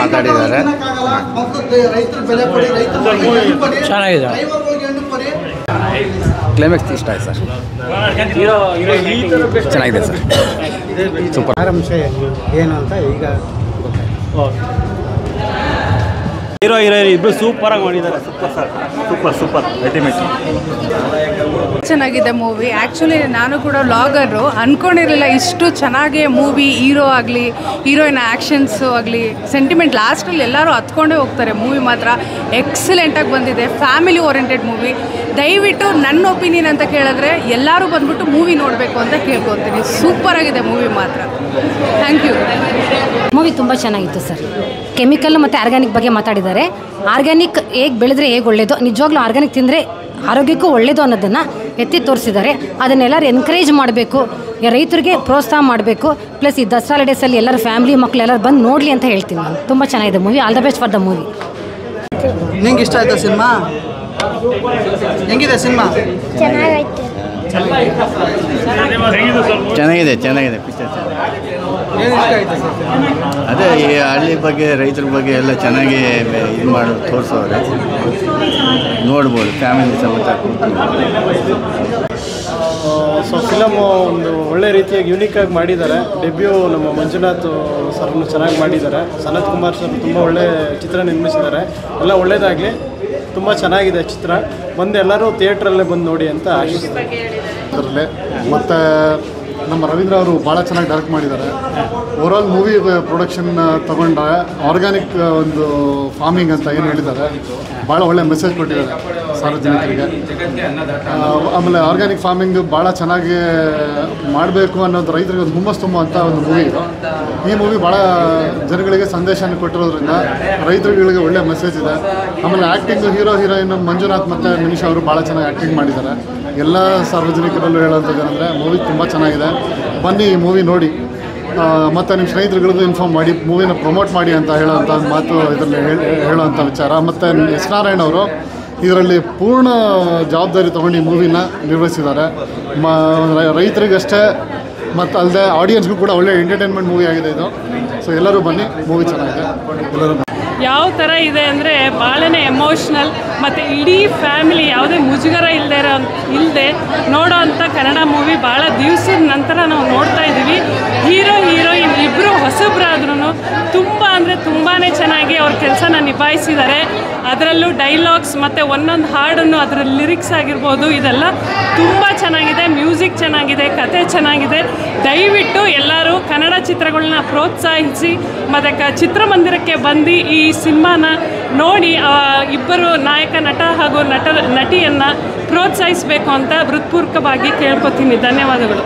ಮಾತಾಡಿದ್ದಾರೆ. ಚೆನ್ನಾಗಿದೆ. ಕ್ಲೈಮ್ಯಾಕ್ಸ್ ಇಷ್ಟ ಆಯ್ತು ಸರ್. ಚೆನ್ನಾಗಿದೆ ಸರ್. ಸೂಪರ್. ಸಾರಾಂಶ ಏನು ಅಂತ ಈಗ ಹೀರೋ ಇಬ್ಬರು ಸೂಪರಾಗಿ ಮಾಡಿದ್ದಾರೆ. Super ultimate. ಚೆನ್ನಾಗಿದೆ ಮೂವಿ. ಆ್ಯಕ್ಚುಲಿ ನಾನು ಕೂಡ ವ್ಲಾಗರು, ಅಂದ್ಕೊಂಡಿರಲಿಲ್ಲ ಇಷ್ಟು ಚೆನ್ನಾಗಿ ಮೂವಿ, ಹೀರೋ ಆಗಲಿ ಹೀರೋಯಿನ್ ಆ್ಯಕ್ಷನ್ಸು ಆಗಲಿ ಸೆಂಟಿಮೆಂಟ್ ಲಾಸ್ಟಲ್ಲಿ ಎಲ್ಲರೂ ಹತ್ಕೊಂಡೇ ಹೋಗ್ತಾರೆ. ಮೂವಿ ಮಾತ್ರ ಎಕ್ಸಲೆಂಟಾಗಿ ಬಂದಿದೆ. Family oriented movie. ದಯವಿಟ್ಟು ನನ್ನ ಒಪಿನಿಯನ್ ಅಂತ ಕೇಳಿದ್ರೆ ಎಲ್ಲರೂ ಬಂದ್ಬಿಟ್ಟು ಮೂವಿ ನೋಡಬೇಕು ಅಂತ ಕೇಳ್ಕೊತೀನಿ. ಸೂಪರಾಗಿದೆ ಮೂವಿ ಮಾತ್ರ. Thank you. ಮೂವಿ ತುಂಬ ಚೆನ್ನಾಗಿತ್ತು ಸರ್. ಕೆಮಿಕಲ್ ಮತ್ತು ಆರ್ಗ್ಯಾನಿಕ್ ಬಗ್ಗೆ ಮಾತಾಡಿದ್ದಾರೆ. ಆರ್ಗ್ಯಾನಿಕ್ ಹೇಗೆ ಬೆಳೆದ್ರೆ ಹೇಗೆ ಒಳ್ಳೆಯದು, ನಿಜವಾಗ್ಲೂ ಆರ್ಗ್ಯಾನಿಕ್ ತಿಂದರೆ ಆರೋಗ್ಯಕ್ಕೂ ಒಳ್ಳೆಯದು ಅನ್ನೋದನ್ನು ಎತ್ತಿ ತೋರಿಸಿದ್ದಾರೆ. ಅದನ್ನೆಲ್ಲರೂ ಎನ್ಕರೇಜ್ ಮಾಡಬೇಕು, ರೈತರಿಗೆ ಪ್ರೋತ್ಸಾಹ ಮಾಡಬೇಕು. ಪ್ಲಸ್ ಈ ದಸರಾ ಹಾಲಿಡೇಸಲ್ಲಿ ಎಲ್ಲರೂ ಫ್ಯಾಮಿಲಿ ಮಕ್ಕಳು ಎಲ್ಲರೂ ಬಂದು ನೋಡಲಿ ಅಂತ ಹೇಳ್ತೀನಿ ನಾನು. ತುಂಬ ಚೆನ್ನಾಗಿದೆ movie. All the best for the movie. ನಿಂಗೆ ಇಷ್ಟ ಆಯ್ತಾ ಸಿನಿಮಾ? ಹೆಂಗಿದೆ ಸಿನಿಮಾ? ಚೆನ್ನಾಗಿದೆ ಪಿಕ್ಚರ್ ಅದೇ ಈ ಹಳ್ಳಿ ಬಗ್ಗೆ ರೈತರ ಬಗ್ಗೆ ಎಲ್ಲ ಚೆನ್ನಾಗಿ ಇದು ಮಾಡಿ ತೋರಿಸೋರೆ, ನೋಡ್ಬೋದು ಫ್ಯಾಮಿಲಿ ಸಮೇತ. ಸೊ ಫಿಲಮು ಒಂದು ಒಳ್ಳೆ ರೀತಿಯಾಗಿ ಯೂನಿಕಾಗಿ ಮಾಡಿದ್ದಾರೆ. ಡೆಬ್ಯೂ ನಮ್ಮ ಮಂಜುನಾಥ್ ಸರ್ನು ಚೆನ್ನಾಗಿ ಮಾಡಿದ್ದಾರೆ. ಸನತ್ ಕುಮಾರ್ ಸರ್ ತುಂಬ ಒಳ್ಳೆ ಚಿತ್ರ ನಿರ್ಮಿಸಿದ್ದಾರೆ. ಎಲ್ಲ ಒಳ್ಳೆಯದಾಗಲಿ. ತುಂಬ ಚೆನ್ನಾಗಿದೆ ಚಿತ್ರ. ಬಂದು ಎಲ್ಲರೂ ಥಿಯೇಟ್ರಲ್ಲೇ ಬಂದು ನೋಡಿ ಅಂತ ಆಶಿಸ್ತಾರೆ. ಅದರಲ್ಲೇ ಮತ್ತು ನಮ್ಮ ರವೀಂದ್ರ ಅವರು ಭಾಳ ಚೆನ್ನಾಗಿ ಡೈರೆಕ್ಟ್ ಮಾಡಿದ್ದಾರೆ. ಓವರಾಲ್ ಮೂವಿ ಪ್ರೊಡಕ್ಷನ್ ತಗೊಂಡ್ರೆ ಆರ್ಗ್ಯಾನಿಕ್ ಒಂದು ಫಾರ್ಮಿಂಗ್ ಅಂತ ಏನು ಹೇಳಿದ್ದಾರೆ, ಭಾಳ ಒಳ್ಳೆ ಮೆಸೇಜ್ ಕೊಟ್ಟಿದ್ದಾರೆ ಸಾರ್ವಜನಿಕರಿಗೆ. ಆಮೇಲೆ ಆರ್ಗ್ಯಾನಿಕ್ ಫಾರ್ಮಿಂಗ್ ಭಾಳ ಚೆನ್ನಾಗಿ ಮಾಡಬೇಕು ಅನ್ನೋದು ರೈತರಿಗೆ ಒಂದು ಹುಮ್ಮಸ್ ತುಂಬುವಂಥ ಒಂದು ಮೂವಿ ಇದು. ಈ ಮೂವಿ ಭಾಳ ಜನಗಳಿಗೆ ಸಂದೇಶನ ಕೊಟ್ಟಿರೋದ್ರಿಂದ ರೈತರುಗಳಿಗೆ ಒಳ್ಳೆಯ ಮೆಸೇಜ್ ಇದೆ. ಆಮೇಲೆ ಆ್ಯಕ್ಟಿಂಗು ಹೀರೋಯಿನ್ ಮಂಜುನಾಥ್ ಮತ್ತು ಮಿನಿಷಾ ಅವರು ಭಾಳ ಚೆನ್ನಾಗಿ ಆ್ಯಕ್ಟಿಂಗ್ ಮಾಡಿದ್ದಾರೆ. ಎಲ್ಲ ಸಾರ್ವಜನಿಕರಲ್ಲೂ ಹೇಳೋಂಥದ್ದು ಏನಂದರೆ ಮೂವಿ ತುಂಬ ಚೆನ್ನಾಗಿದೆ. ಬನ್ನಿ ಈ ಮೂವಿ ನೋಡಿ, ಮತ್ತು ನಿಮ್ಮ ಸ್ನೇಹಿತರುಗಳಿಗೂ ಇನ್ಫಾರ್ಮ್ ಮಾಡಿ, ಮೂವಿನ ಪ್ರಮೋಟ್ ಮಾಡಿ ಅಂತ ಹೇಳೋವಂಥ ಮಾತು ಇದರಲ್ಲಿ ಹೇಳುವಂಥ ವಿಚಾರ. ಮತ್ತು ಎಸ್ ನಾರಾಯಣ್ ಅವರು ಇದರಲ್ಲಿ ಪೂರ್ಣ ಜವಾಬ್ದಾರಿ ತೊಗೊಂಡು ಈ ಮೂವಿನ ನಿರ್ವಹಿಸಿದ್ದಾರೆ. ರೈತರಿಗಷ್ಟೇ ಮತ್ತು ಅಲ್ಲದೆ ಆಡಿಯನ್ಸ್ಗೂ ಕೂಡ ಒಳ್ಳೆ ಎಂಟರ್ಟೈನ್ಮೆಂಟ್ ಮೂವಿ ಆಗಿದೆ ಇದು. ಸೊ ಎಲ್ಲರೂ ಬನ್ನಿ, ಮೂವಿ ಚೆನ್ನಾಗಿದೆ. ಎಲ್ಲರೂ ಯಾವ ಥರ ಇದೆ ಅಂದರೆ ಭಾಳನೇ ಎಮೋಷ್ನಲ್ ಮತ್ತು ಇಡೀ ಫ್ಯಾಮಿಲಿ ಯಾವುದೇ ಮುಜುಗರ ಇಲ್ಲದೆ ನೋಡೋ ಅಂಥ ಕನ್ನಡ ಮೂವಿ. ಭಾಳ ದಿವಸದ ನಂತರ ನಾವು ನೋಡ್ತಾ ಇದ್ದೀವಿ. ಹೀರೋಯಿನ್ ಇಬ್ಬರು ಹೊಸಬ್ರಾದ್ರೂ ತುಂಬ ಅಂದರೆ ತುಂಬಾ ಚೆನ್ನಾಗಿ ಅವ್ರ ಕೆಲಸನ ನಿಭಾಯಿಸಿದ್ದಾರೆ. ಅದರಲ್ಲೂ ಡೈಲಾಗ್ಸ್ ಮತ್ತು ಒಂದೊಂದು ಹಾಡನ್ನು ಅದರ ಲಿರಿಕ್ಸ್ ಆಗಿರ್ಬೋದು, ಇದೆಲ್ಲ ತುಂಬ ಚೆನ್ನಾಗಿದೆ. ಮ್ಯೂಸಿಕ್ ಚೆನ್ನಾಗಿದೆ, ಕತೆ ಚೆನ್ನಾಗಿದೆ. ದಯವಿಟ್ಟು ಎಲ್ಲರೂ ಕನ್ನಡ ಚಿತ್ರಗಳನ್ನ ಪ್ರೋತ್ಸಾಹಿಸಿ ಮತ್ತು ಚಿತ್ರಮಂದಿರಕ್ಕೆ ಬಂದು ಈ ಸಿನಿಮಾನ ನೋಡಿ ಇಬ್ಬರು ನಾಯಕ ನಟ ಹಾಗೂ ನಟಿಯನ್ನು ಪ್ರೋತ್ಸಾಹಿಸಬೇಕು ಅಂತ ಹೃತ್ಪೂರ್ವಕವಾಗಿ ಕೇಳ್ಕೊತೀನಿ. ಧನ್ಯವಾದಗಳು.